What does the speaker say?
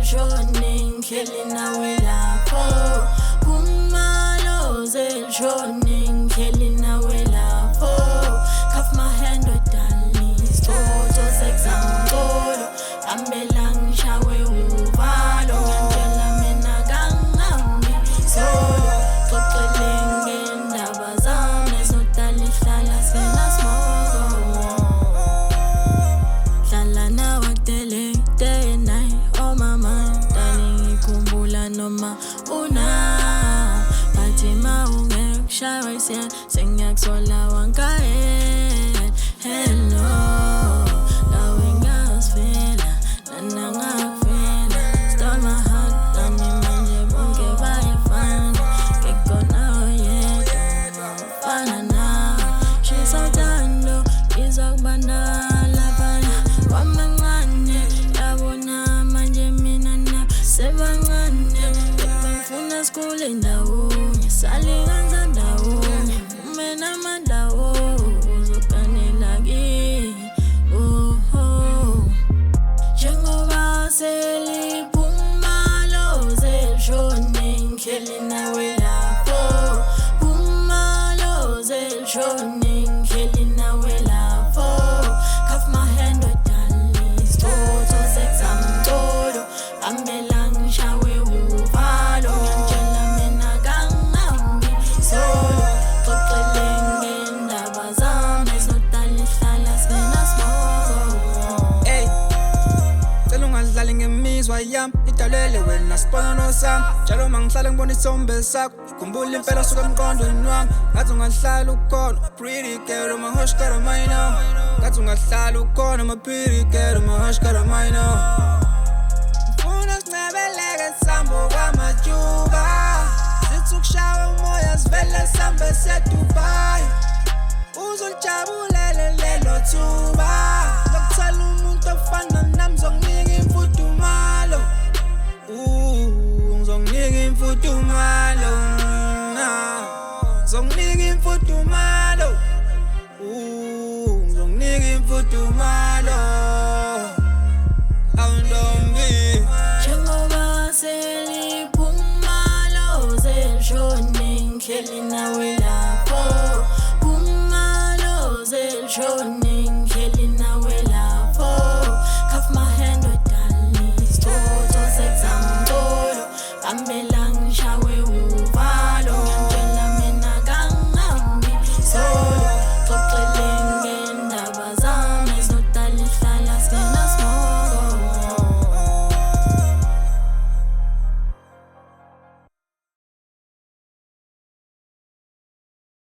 zelishoni ngihleli nawe lapho kumalo zelishoni ngihleli nawe lapho cuff my hand darling isithoto sexangolo ambela ngishawe uvalo ngiyantshela mina kangambi solo xoxele ngendaba zami zodala ihlala sinasmoko hlala nawe day and night oh my mind darling ngikhumbula noma bathi ungekushaya isiyani sengiyakusola wankahead hello nawe ngasifela nanangafela stole my heart nami manje bonke bayafana ngekona oyedwa ufana nawe shisothando izokubanala phana kwamancane yabona manje mina na sebancane ngifuna sikhule ndawonye salinganza ndawonye umena mandawo uzokanela kimi njengoba seliphumalo zelishoni ngihleli nawe lapho phumalo zelishoni ngihleli nawe lapho cuff my hand darling isithoto sexamtolo ambela ngishawe uvalo ngiyantshela mina kangambi solo xoxele ngendaba zami zodala ihlala sinasmoko Ey, cela ungadlali ngemizwa yami idalele wena siponono sami njalo mangihlale ngibona isithombe sakho ngikhumbula impela suka emqondweni wami ngathi ungahlala ukhona pretty girl my hush got a minor ngathi ungahlala ukhona my pretty girl my hush got a minor ufuna sincebeleke sambo kwamajuba sithi ukushawa umoya sivele sambe seDubai uzolijabulele lelo thuba lokuthola umuntu ofana nami ngizonginika imfudumalo ngizonginika imfudumalo ngizonginika imfudumalo ngizonginika imfudumalo awuntombi njengoba seliphumalo zelishoni ngihleli nawe lapho phumalo zelishoni